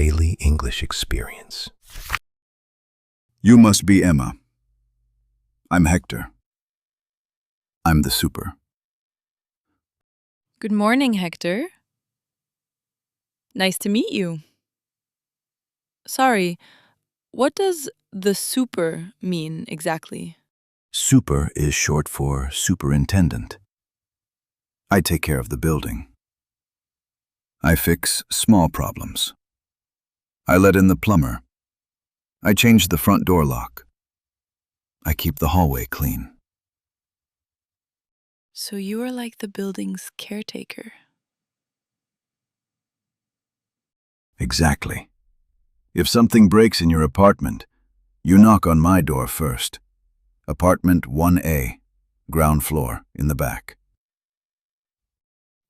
daily English experience. You must be Emma. I'm Hector. I'm the super. Good morning, Hector. Nice to meet you. Sorry, what does the super mean exactly? Super is short for superintendent. I take care of the building. I fix small problems. I let in the plumber. I change the front door lock. I keep the hallway clean. So you are like the building's caretaker. Exactly. If something breaks in your apartment, you knock on my door first. Apartment 1A, ground floor, in the back.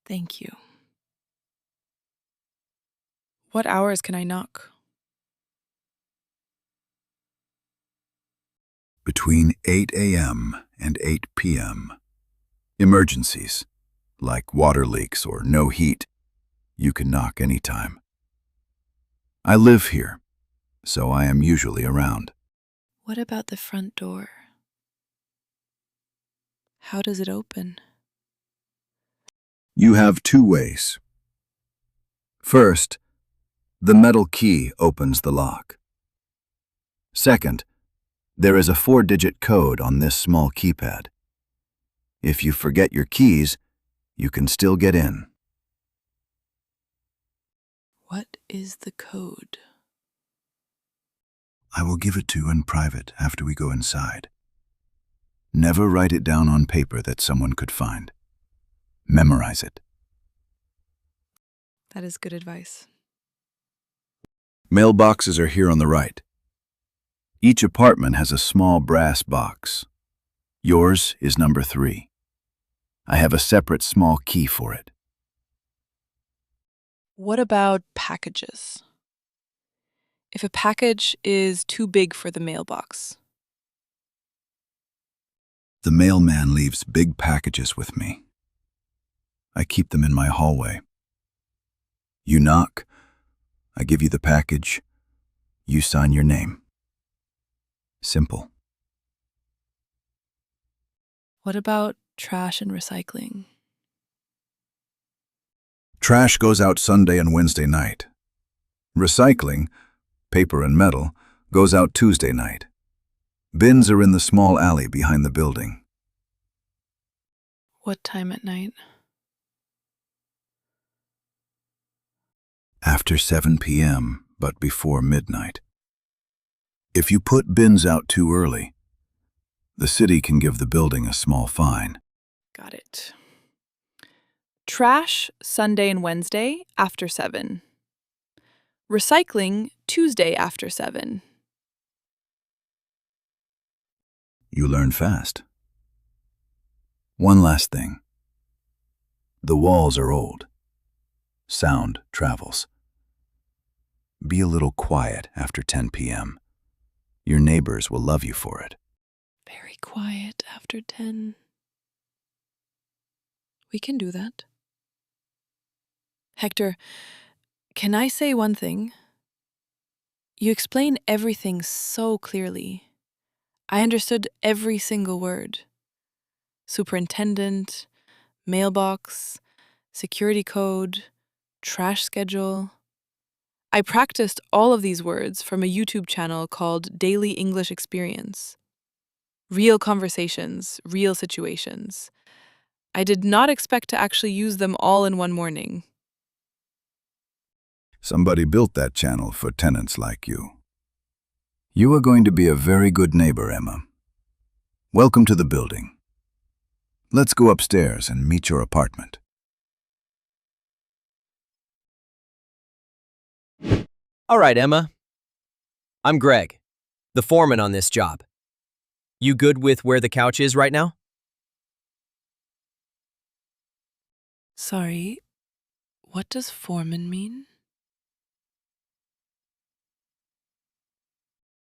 Thank you. What hours can I knock? Between 8 a.m. and 8 p.m. Emergencies, like water leaks or no heat, you can knock anytime. I live here, so I am usually around. What about the front door? How does it open? You have two ways. First, the metal key opens the lock. Second, there is a 4-digit code on this small keypad. If you forget your keys, you can still get in. What is the code? I will give it to you in private after we go inside. Never write it down on paper that someone could find. Memorize it. That is good advice. Mailboxes are here on the right. Each apartment has a small brass box. Yours is number 3. I have a separate small key for it. What about packages? If a package is too big for the mailbox? The mailman leaves big packages with me. I keep them in my hallway. You knock, I give you the package, you sign your name. Simple. What about trash and recycling? Trash goes out Sunday and Wednesday night. Recycling, paper and metal, goes out Tuesday night. Bins are in the small alley behind the building. What time at night? After 7 p.m., but before midnight. If you put bins out too early, the city can give the building a small fine. Got it. Trash Sunday and Wednesday after 7. Recycling Tuesday after 7. You learn fast. One last thing. The walls are old. Sound travels. Be a little quiet after 10 p.m. Your neighbors will love you for it. Very quiet after 10. We can do that. Hector, can I say one thing? You explain everything so clearly. I understood every single word. Superintendent, mailbox, security code, trash schedule. I practiced all of these words from a YouTube channel called Daily English Experience. Real conversations, real situations. I did not expect to actually use them all in one morning. Somebody built that channel for tenants like you. You are going to be a very good neighbor, Emma. Welcome to the building. Let's go upstairs and meet your apartment. All right, Emma. I'm Greg, the foreman on this job. You good with where the couch is right now? Sorry, what does foreman mean?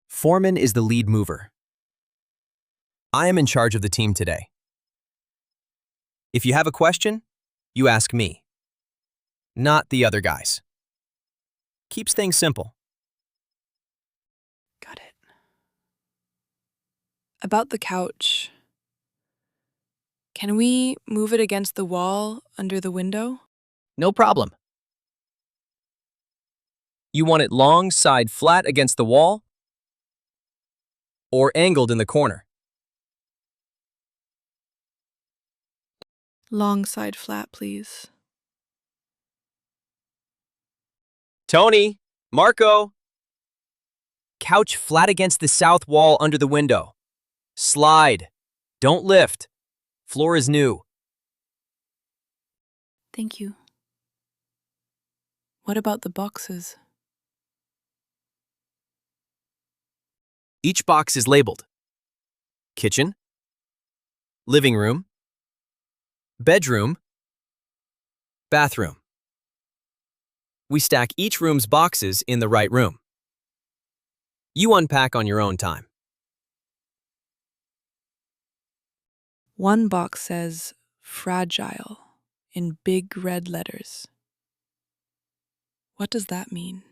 Foreman is the lead mover. I am in charge of the team today. If you have a question, you ask me, not the other guys. Keeps things simple. Got it. About the couch. Can we move it against the wall under the window? No problem. You want it long, side flat against the wall, or angled in the corner? Long side flat, please. Tony, Marco. Couch flat against the south wall under the window. Slide. Don't lift. Floor is new. Thank you. What about the boxes? Each box is labeled. Kitchen, living room, bedroom, bathroom. We stack each room's boxes in the right room. You unpack on your own time. One box says fragile in big red letters. What does that mean?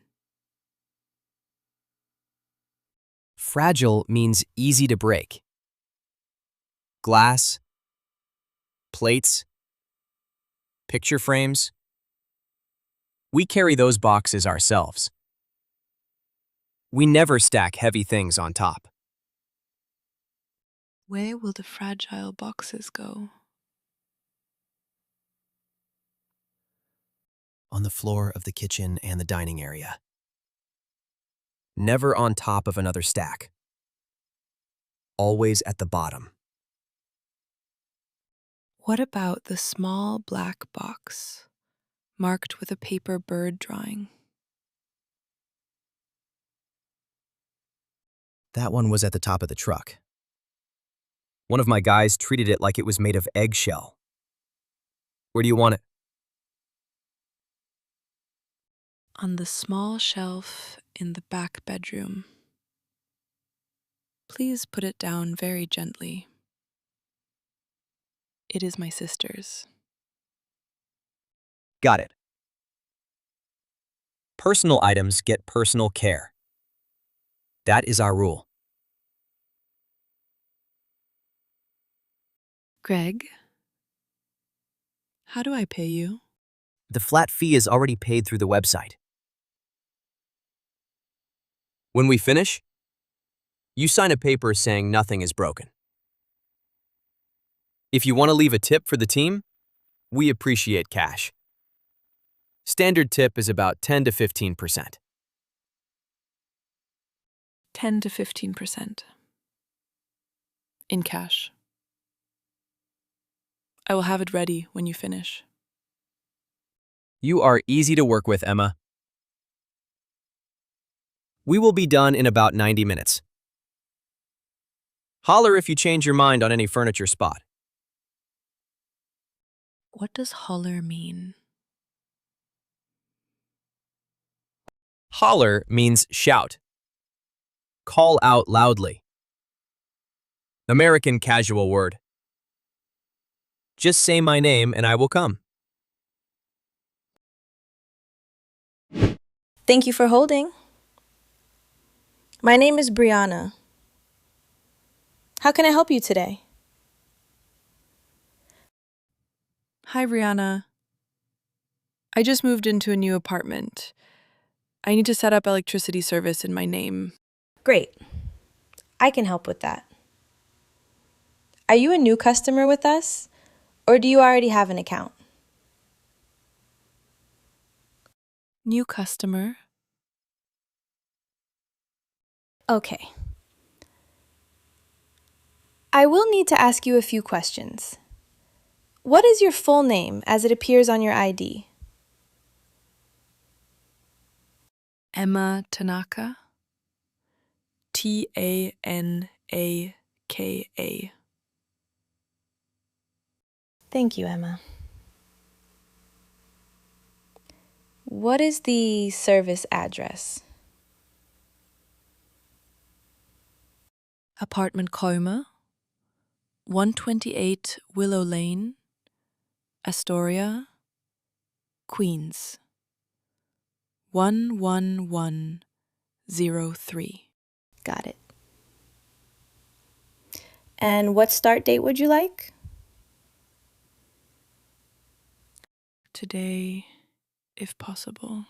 Fragile means easy to break. Glass, plates, picture frames. We carry those boxes ourselves. We never stack heavy things on top. Where will the fragile boxes go? On the floor of the kitchen and the dining area. Never on top of another stack. Always at the bottom. What about the small black box marked with a paper bird drawing? That one was at the top of the truck. One of my guys treated it like it was made of eggshell. Where do you want it? On the small shelf in the back bedroom. Please put it down very gently. It is my sister's. Got it. Personal items get personal care. That is our rule. Greg, how do I pay you? The flat fee is already paid through the website. When we finish, you sign a paper saying nothing is broken. If you want to leave a tip for the team, we appreciate cash. Standard tip is about 10 to 15%. 10 to 15%. In cash. I will have it ready when you finish. You are easy to work with, Emma. We will be done in about 90 minutes. Holler if you change your mind on any furniture spot. What does holler mean? Holler means shout. Call out loudly. American casual word. Just say my name and I will come. Thank you for holding. My name is Brianna. How can I help you today? Hi, Brianna. I just moved into a new apartment. I need to set up electricity service in my name. Great. I can help with that. Are you a new customer with us, or do you already have an account? New customer. Okay. I will need to ask you a few questions. What is your full name as it appears on your ID? Emma Tanaka. Tanaka. Thank you, Emma. What is the service address? Apartment Koma, 128 Willow Lane, Astoria, Queens, 11103. Got it. And what start date would you like? Today, if possible.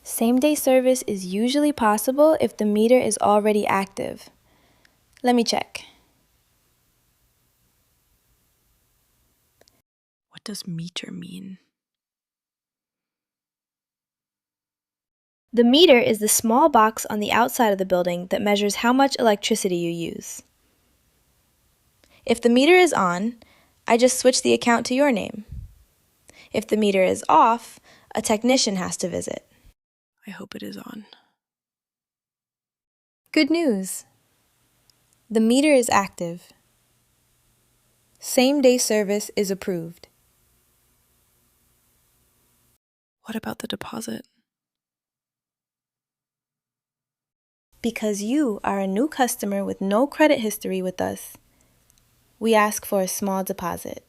Same-day service is usually possible if the meter is already active. Let me check. What does meter mean? The meter is the small box on the outside of the building that measures how much electricity you use. If the meter is on, I just switch the account to your name. If the meter is off, a technician has to visit. I hope it is on. Good news! The meter is active. Same-day service is approved. What about the deposit? Because you are a new customer with no credit history with us, we ask for a small deposit.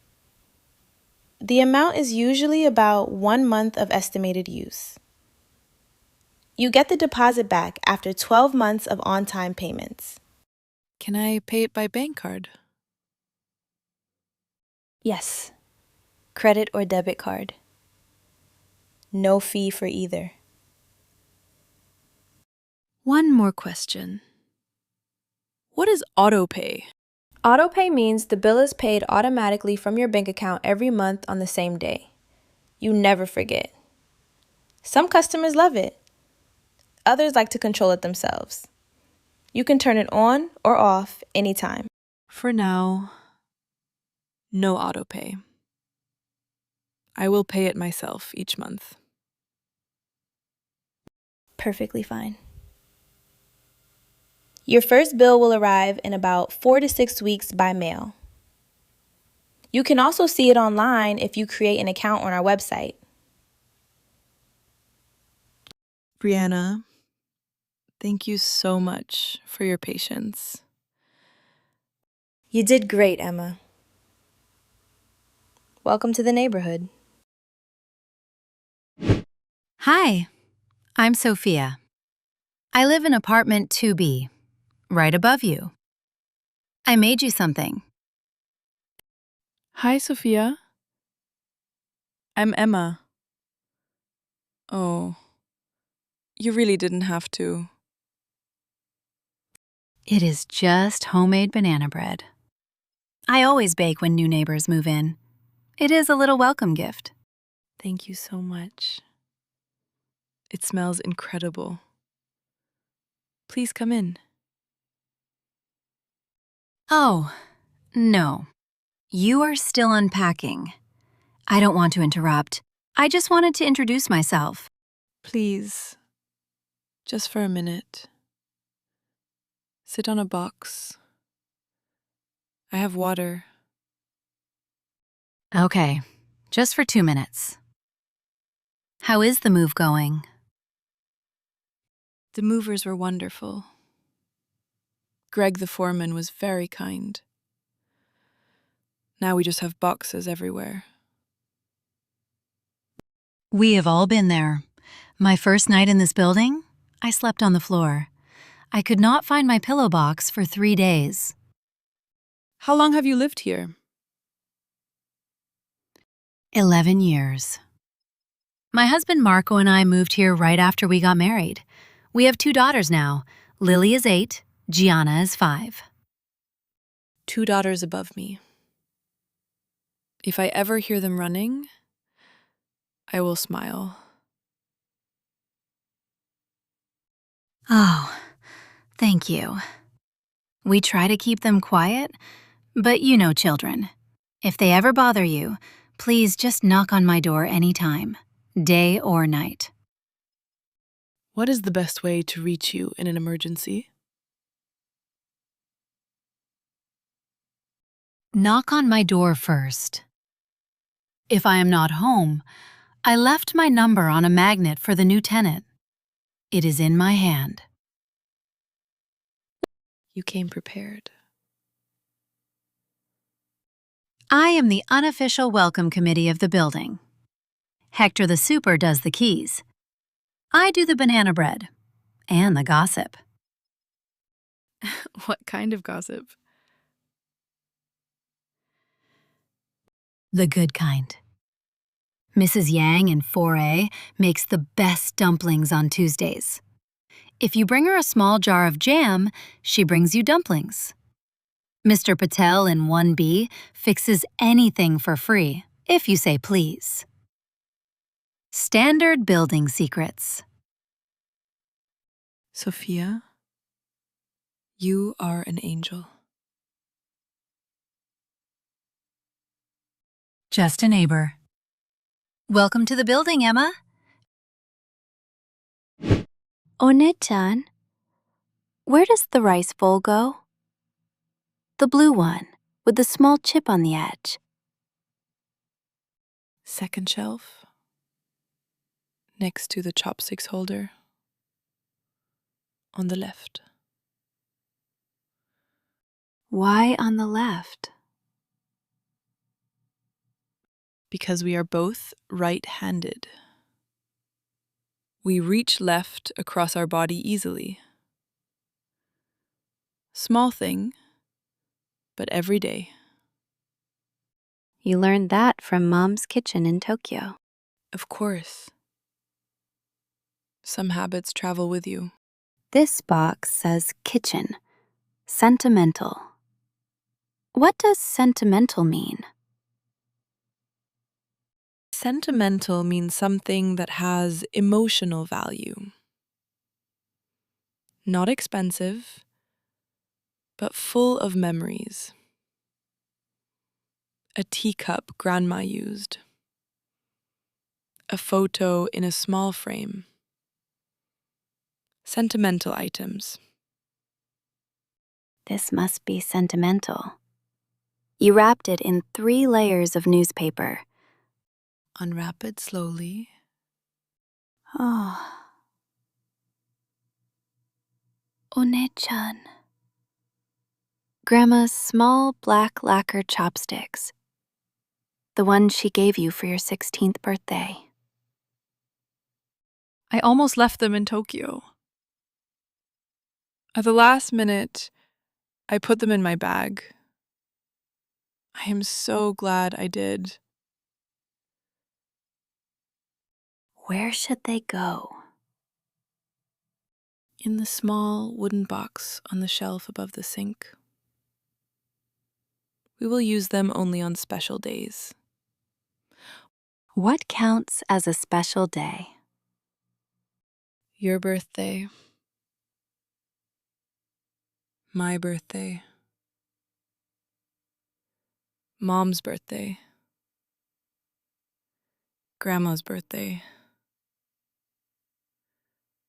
The amount is usually about 1 month of estimated use. You get the deposit back after 12 months of on-time payments. Can I pay it by bank card? Yes, credit or debit card. No fee for either. One more question. What is autopay? Autopay means the bill is paid automatically from your bank account every month on the same day. You never forget. Some customers love it. Others like to control it themselves. You can turn it on or off anytime. For now, no autopay. I will pay it myself each month. Perfectly fine. Your first bill will arrive in about 4 to 6 weeks by mail. You can also see it online if you create an account on our website. Brianna, thank you so much for your patience. You did great, Emma. Welcome to the neighborhood. Hi, I'm Sophia. I live in apartment 2B, right above you. I made you something. Hi, Sophia. I'm Emma. Oh, you really didn't have to. It is just homemade banana bread. I always bake when new neighbors move in. It is a little welcome gift. Thank you so much. It smells incredible. Please come in. Oh, no. You are still unpacking. I don't want to interrupt. I just wanted to introduce myself. Please, just for a minute. Sit on a box. I have water. Okay, just for 2 minutes. How is the move going? The movers were wonderful. Greg the foreman was very kind. Now we just have boxes everywhere. We have all been there. My first night in this building, I slept on the floor. I could not find my pillow box for 3 days. How long have you lived here? 11 years. My husband Marco and I moved here right after we got married. We have 2 daughters now. Lily is 8, Gianna is 5. 2 daughters above me. If I ever hear them running, I will smile. Oh, thank you. We try to keep them quiet, but you know children. If they ever bother you, please just knock on my door anytime, day or night. What is the best way to reach you in an emergency? Knock on my door first. If I am not home, I left my number on a magnet for the new tenant. It is in my hand. You came prepared. I am the unofficial welcome committee of the building. Hector the super does the keys. I do the banana bread. And the gossip. What kind of gossip? The good kind. Mrs. Yang in 4A makes the best dumplings on Tuesdays. If you bring her a small jar of jam, she brings you dumplings. Mr. Patel in 1B fixes anything for free, if you say please. Standard building secrets. Sophia, you are an angel. Just a neighbor. Welcome to the building, Emma. One-chan, where does the rice bowl go? The blue one, with the small chip on the edge. Second shelf, next to the chopsticks holder, on the left. Why on the left? Because we are both right-handed. We reach left across our body easily. Small thing, but every day. You learned that from Mom's kitchen in Tokyo. Of course. Some habits travel with you. This box says kitchen, sentimental. What does sentimental mean? Sentimental means something that has emotional value. Not expensive, but full of memories. A teacup grandma used. A photo in a small frame. Sentimental items. This must be sentimental. You wrapped it in 3 layers of newspaper. Unwrap it slowly. Oh. One-chan. Grandma's small black lacquer chopsticks. The one she gave you for your 16th birthday. I almost left them in Tokyo. At the last minute, I put them in my bag. I am so glad I did. Where should they go? In the small wooden box on the shelf above the sink. We will use them only on special days. What counts as a special day? Your birthday. My birthday. Mom's birthday. Grandma's birthday.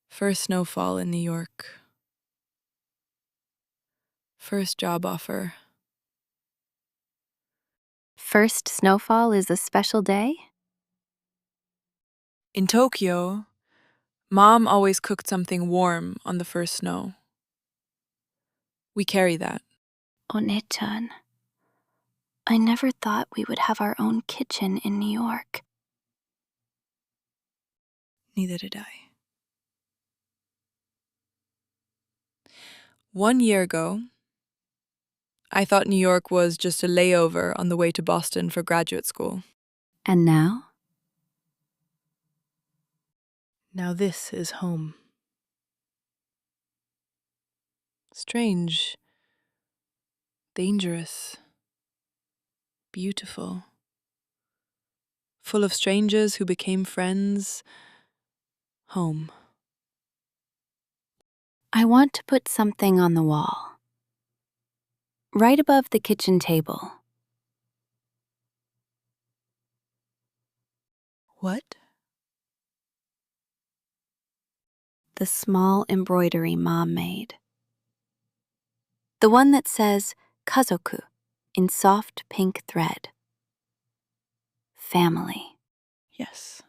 First snowfall in New York. First job offer. First snowfall is a special day? In Tokyo, Mom always cooked something warm on the first snow. We carry that. One-chan, I never thought we would have our own kitchen in New York. Neither did I. 1 year ago, I thought New York was just a layover on the way to Boston for graduate school. And now? Now this is home. Strange, dangerous, beautiful, full of strangers who became friends. Home. I want to put something on the wall. Right above the kitchen table. What? The small embroidery Mom made. The one that says kazoku in soft pink thread. Family. Yes.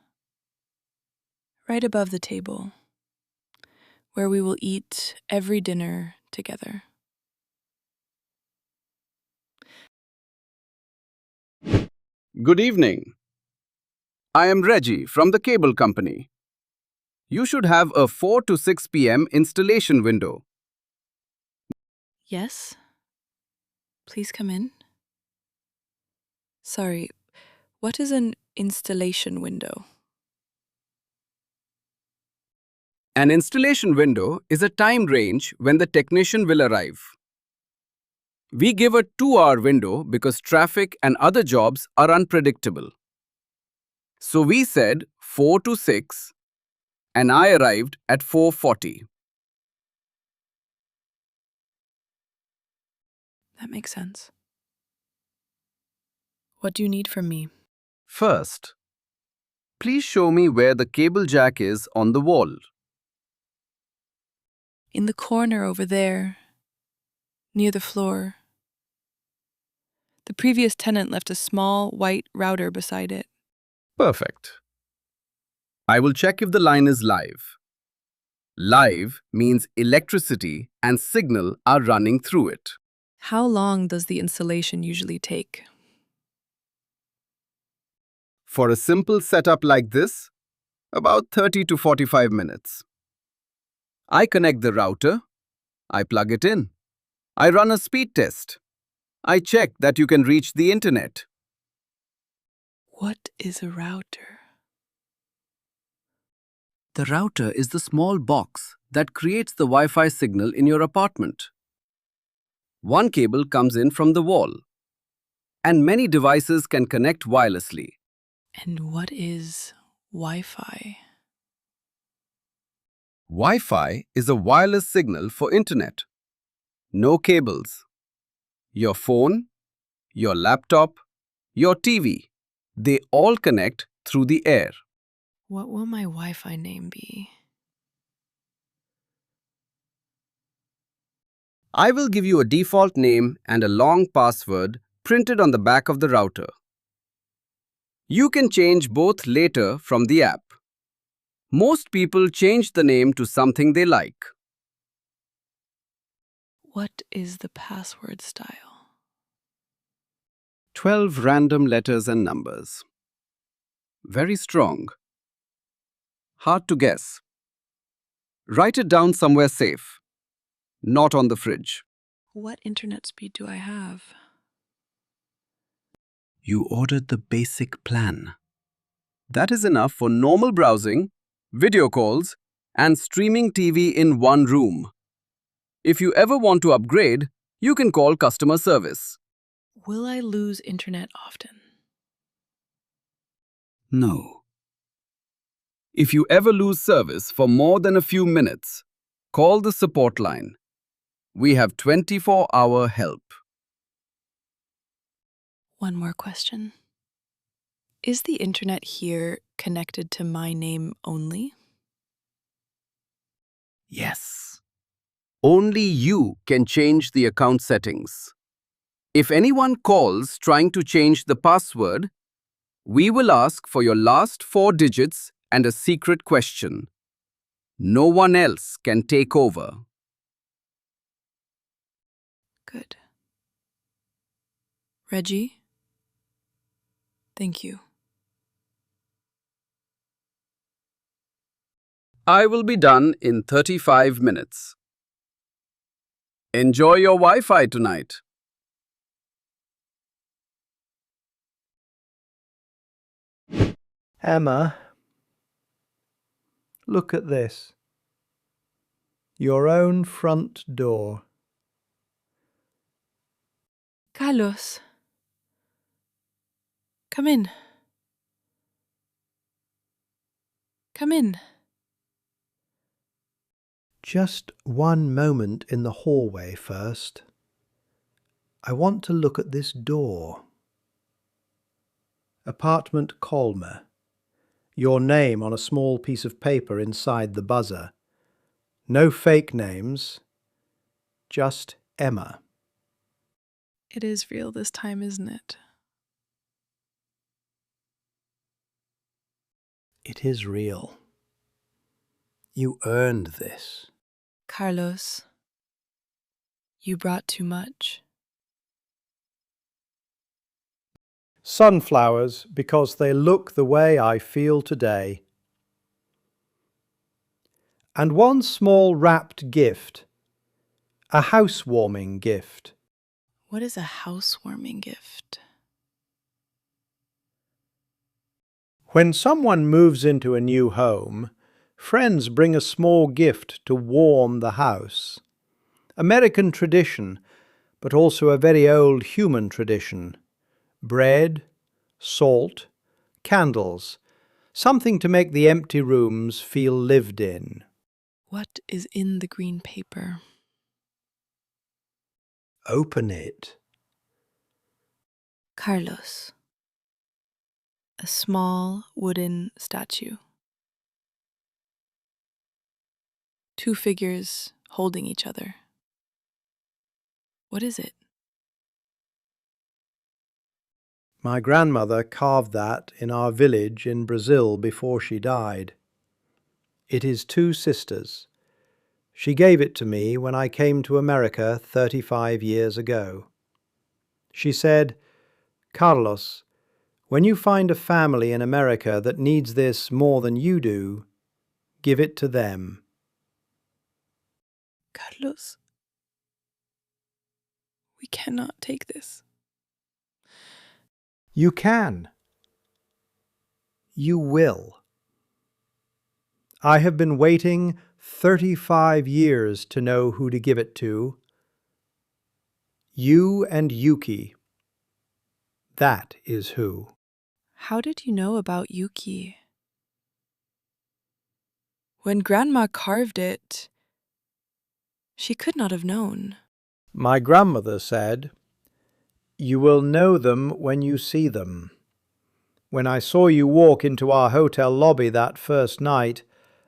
Right above the table, where we will eat every dinner together. Good evening. I am Reggie from the cable company. You should have a 4 to 6 p.m. installation window. Yes? Please come in. Sorry, what is an installation window? An installation window is a time range when the technician will arrive. We give a 2-hour window because traffic and other jobs are unpredictable. So we said 4 to 6 and I arrived at 4:40. That makes sense. What do you need from me? First, please show me where the cable jack is on the wall. In the corner over there, near the floor. The previous tenant left a small white router beside it. Perfect. I will check if the line is live. Live means electricity and signal are running through it. How long does the installation usually take? For a simple setup like this, about 30 to 45 minutes. I connect the router, I plug it in, I run a speed test, I check that you can reach the internet. What is a router? The router is the small box that creates the Wi-Fi signal in your apartment. One cable comes in from the wall, and many devices can connect wirelessly. And what is Wi-Fi? Wi-Fi is a wireless signal for internet. No cables. Your phone, your laptop, your TV, they all connect through the air. What will my Wi-Fi name be? I will give you a default name and a long password printed on the back of the router. You can change both later from the app. Most people change the name to something they like. What is the password style? 12 random letters and numbers. Very strong. Hard to guess. Write it down somewhere safe. Not on the fridge. What internet speed do I have? You ordered the basic plan. That is enough for normal browsing, video calls, and streaming TV in one room. If you ever want to upgrade, you can call customer service. Will I lose internet often? No. If you ever lose service for more than a few minutes, call the support line. We have 24-hour help. One more question. Is the internet here connected to my name only? Yes. Only you can change the account settings. If anyone calls trying to change the password, we will ask for your last 4 digits and a secret question. No one else can take over. Good. Reggie? Thank you. I will be done in 35 minutes. Enjoy your Wi-Fi tonight. Emma, look at this. Your own front door. Carlos. Come in. Come in. Just one moment in the hallway first. I want to look at this door. Apartment Colmer. Your name on a small piece of paper inside the buzzer. No fake names. Just Emma. It is real this time, isn't it? It is real. You earned this. Carlos, you brought too much. Sunflowers because they look the way I feel today. And one small wrapped gift, a housewarming gift. What is a housewarming gift? When someone moves into a new home, friends bring a small gift to warm the house. American tradition, but also a very old human tradition. Bread, salt, candles, something to make the empty rooms feel lived in. What is in the green paper? Open it. Carlos. A small wooden statue. Two figures holding each other. What is it? My grandmother carved that in our village in Brazil before she died. It is two sisters. She gave it to me when I came to America 35 years ago. She said, "Carlos, when you find a family in America that needs this more than you do, give it to them." Carlos. We cannot take this. You can. You will. I have been waiting 35 years to know who to give it to. You and Yuki. That is who. How did you know about Yuki? When Grandma carved it, she could not have known. My grandmother said, "You will know them when you see them." When I saw you walk into our hotel lobby that first night,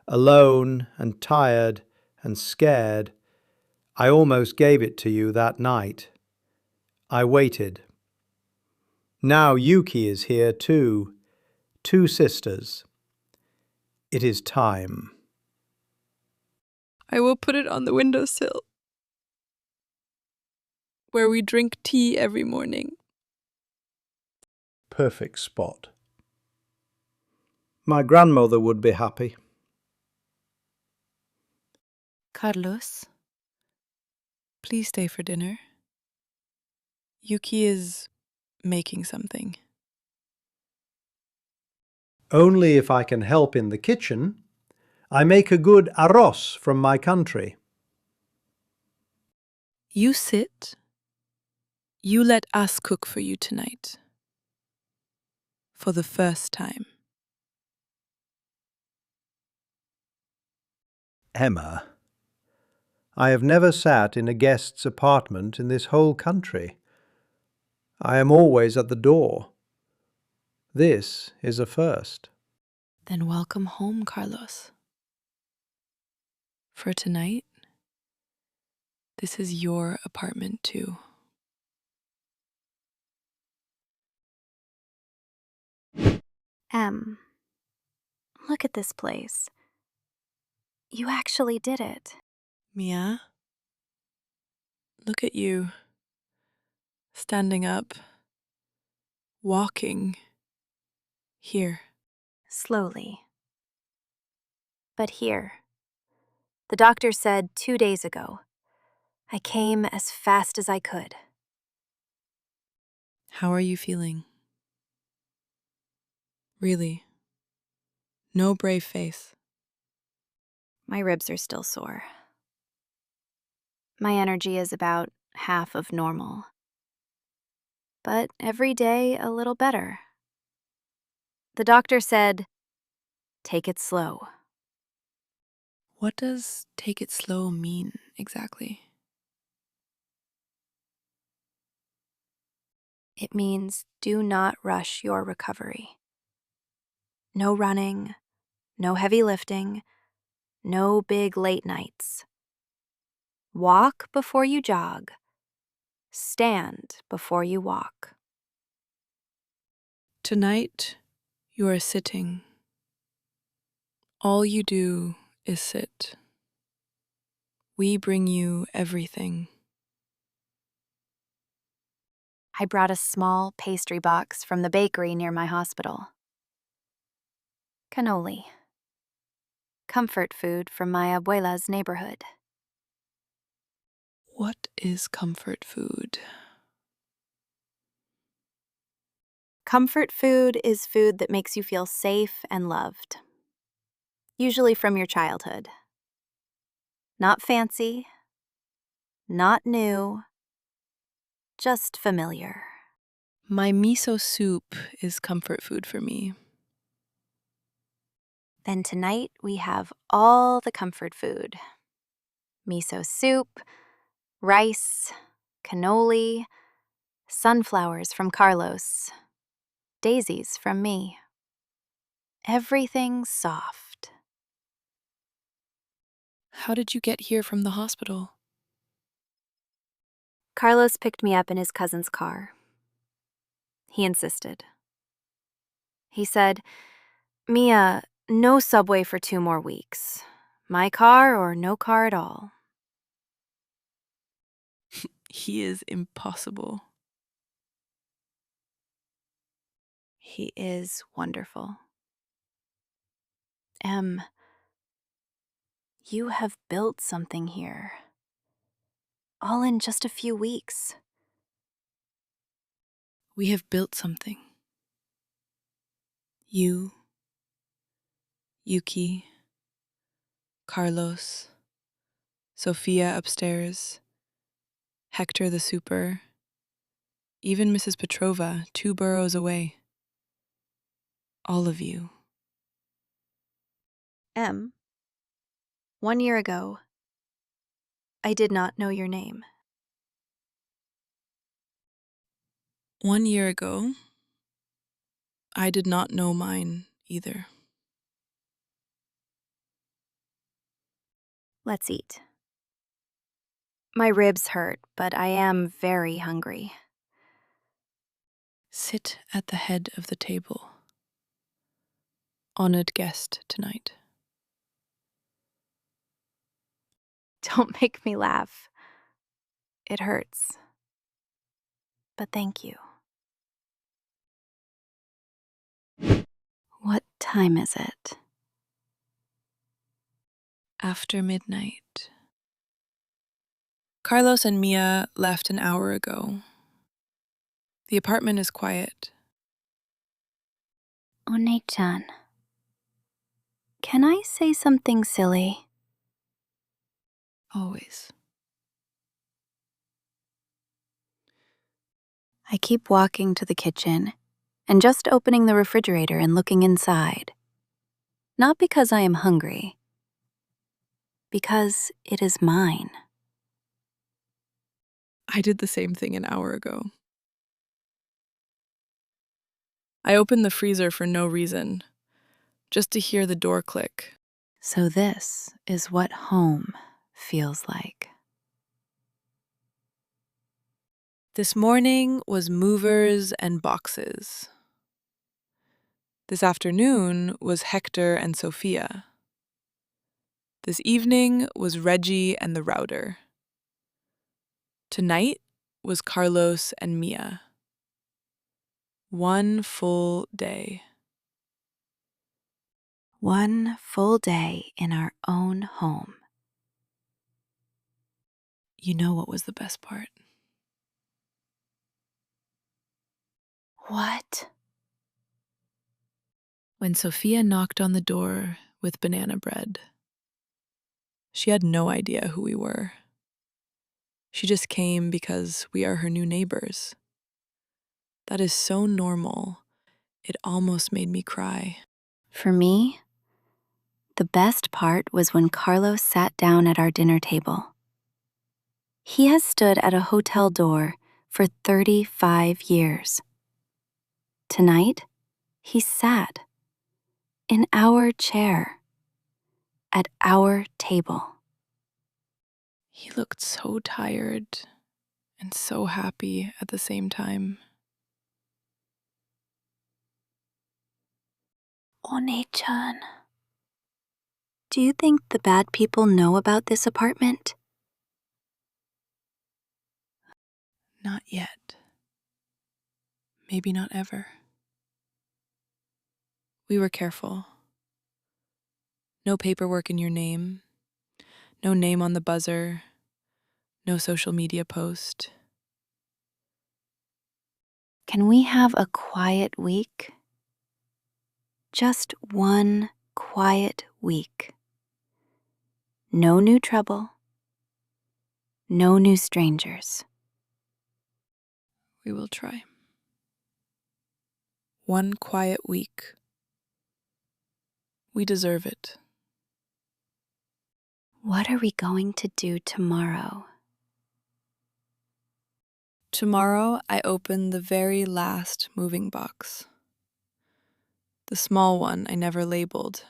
alone and tired and scared, I almost gave it to you that night. I waited. Now Yuki is here too, two sisters. It is time. I will put it on the windowsill, where we drink tea every morning. Perfect spot. My grandmother would be happy. Carlos, please stay for dinner. Yuki is making something. Only if I can help in the kitchen. I make a good arroz from my country. You sit. You let us cook for you tonight. For the first time. Emma, I have never sat in a guest's apartment in this whole country. I am always at the door. This is a first. Then welcome home, Carlos. For tonight, this is your apartment too. Look at this place. You actually did it. Mia, look at you. Standing up. Walking. Here. Slowly. But here. The doctor said 2 days ago. I came as fast as I could. How are you feeling? Really? No brave face. My ribs are still sore. My energy is about half of normal. But every day a little better. The doctor said, take it slow. What does take it slow mean exactly? It means do not rush your recovery. No running, no heavy lifting, no big late nights. Walk before you jog. Stand before you walk. Tonight, you are sitting. All you do is sit. We bring you everything. I brought a small pastry box from the bakery near my hospital. Cannoli. Comfort food from my abuela's neighborhood. What is comfort food? Comfort food is food that makes you feel safe and loved. Usually from your childhood. Not fancy, not new, just familiar. My miso soup is comfort food for me. Then tonight we have all the comfort food. Miso soup, rice, cannoli, sunflowers from Carlos, daisies from me. Everything soft. How did you get here from the hospital? Carlos picked me up in his cousin's car. He insisted. He said, "Mia, no subway for 2 more weeks. My car or no car at all." He is impossible. He is wonderful. Em, you have built something here. All in just a few weeks. We have built something. You, Yuki, Carlos, Sophia upstairs, Hector the super, even Mrs. Petrova 2 boroughs away. All of you. Em, 1 year ago, I did not know your name. 1 year ago, I did not know mine either. Let's eat. My ribs hurt, but I am very hungry. Sit at the head of the table. Honored guest tonight. Don't make me laugh. It hurts. But thank you. What time is it? After midnight. Carlos and Mia left an hour ago. The apartment is quiet. One-chan, can I say something silly? Always. I keep walking to the kitchen and just opening the refrigerator and looking inside. Not because I am hungry, because it is mine. I did the same thing an hour ago. I opened the freezer for no reason, just to hear the door click. So this is what home feels like. This morning was movers and boxes. This afternoon was Hector and Sophia. This evening was Reggie and the router. Tonight was Carlos and Mia. 1 full day. 1 full day in our own home. You know what was the best part? What? When Sophia knocked on the door with banana bread. She had no idea who we were. She just came because we are her new neighbors. That is so normal, it almost made me cry. For me, the best part was when Carlos sat down at our dinner table. He has stood at a hotel door for 35 years. Tonight, he sat in our chair, at our table. He looked so tired and so happy at the same time. One-chan, do you think the bad people know about this apartment? Not yet. maybe not ever. We were careful. No paperwork in your name, no name on the buzzer, no social media post. Can we have a quiet week? Just one quiet week. No new trouble. No new strangers. We will try. One quiet week. We deserve it. What are we going to do tomorrow? Tomorrow, I open the very last moving box. The small one I never labeled.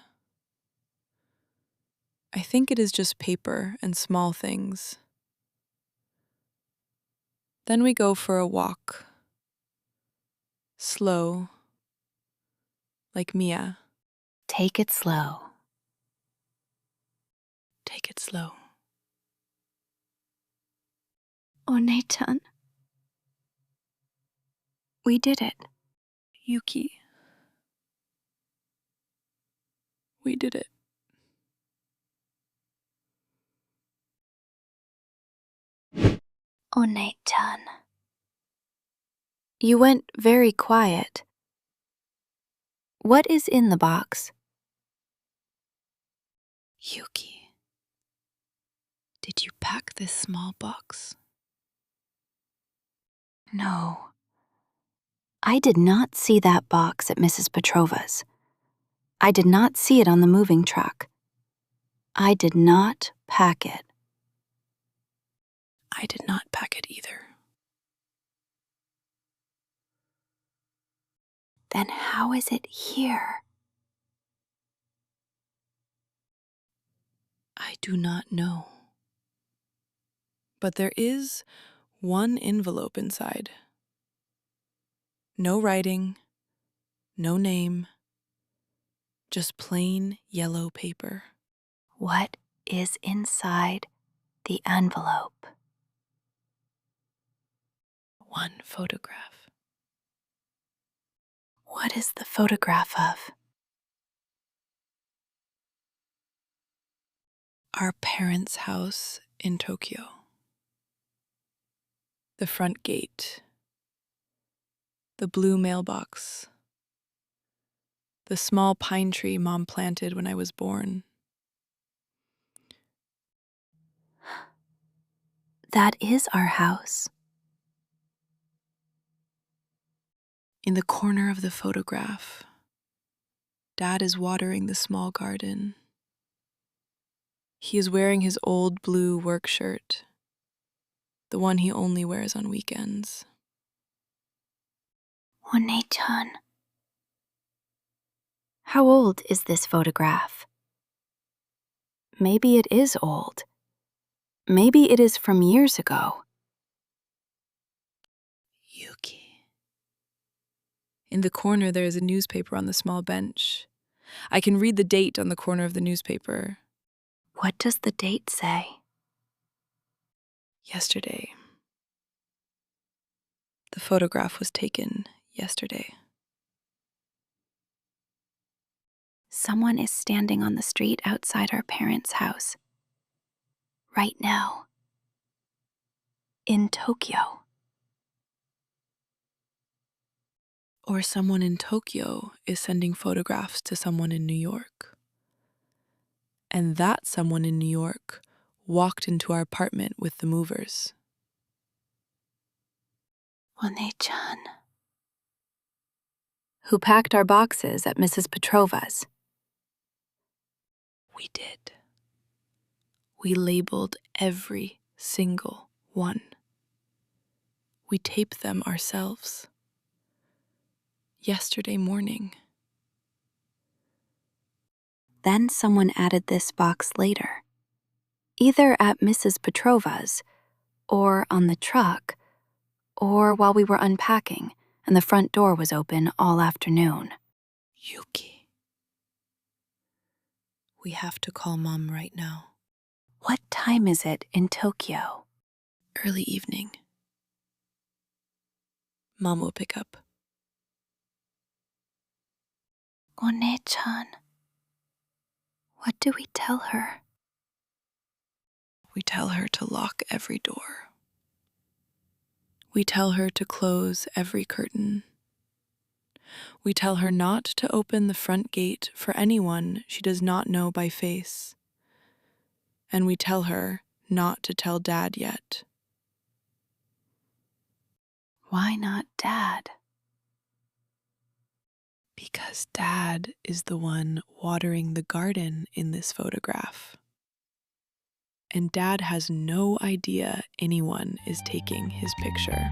I think it is just paper and small things. Then we go for a walk. Slow, like Mia. Take it slow. Take it slow. One-chan. We did it. Yuki. We did it. One-chan. You went very quiet. What is in the box? Yuki. Did you pack this small box? No. I did not see that box at Mrs. Petrova's. I did not see it on the moving truck. I did not pack it. I did not pack it either. Then how is it here? I do not know. But there is one envelope inside. No writing, no name, just plain yellow paper. What is inside the envelope? One photograph. What is the photograph of? Our parents' house in Tokyo. The front gate. The blue mailbox. The small pine tree Mom planted when I was born. That is our house. In the corner of the photograph, Dad is watering the small garden. He is wearing his old blue work shirt, the one he only wears on weekends. One-chan. How old is this photograph? Maybe it is old. Maybe it is from years ago. Yuki. In the corner, there is a newspaper on the small bench. I can read the date on the corner of the newspaper. What does the date say? Yesterday. The photograph was taken yesterday. Someone is standing on the street outside our parents' house. Right now. In Tokyo. Or someone in Tokyo is sending photographs to someone in New York. And that someone in New York walked into our apartment with the movers. One-chan. Who packed our boxes at Mrs. Petrova's. We did. We labeled every single one. We taped them ourselves. Yesterday morning. Then someone added this box later. Either at Mrs. Petrova's, or on the truck, or while we were unpacking and the front door was open all afternoon. Yuki. We have to call Mom right now. What time is it in Tokyo? Early evening. Mom will pick up. One-chan. What do we tell her? We tell her to lock every door. We tell her to close every curtain. We tell her not to open the front gate for anyone she does not know by face. And we tell her not to tell Dad yet. Why not Dad? Because Dad is the one watering the garden in this photograph. And Dad has no idea anyone is taking his picture.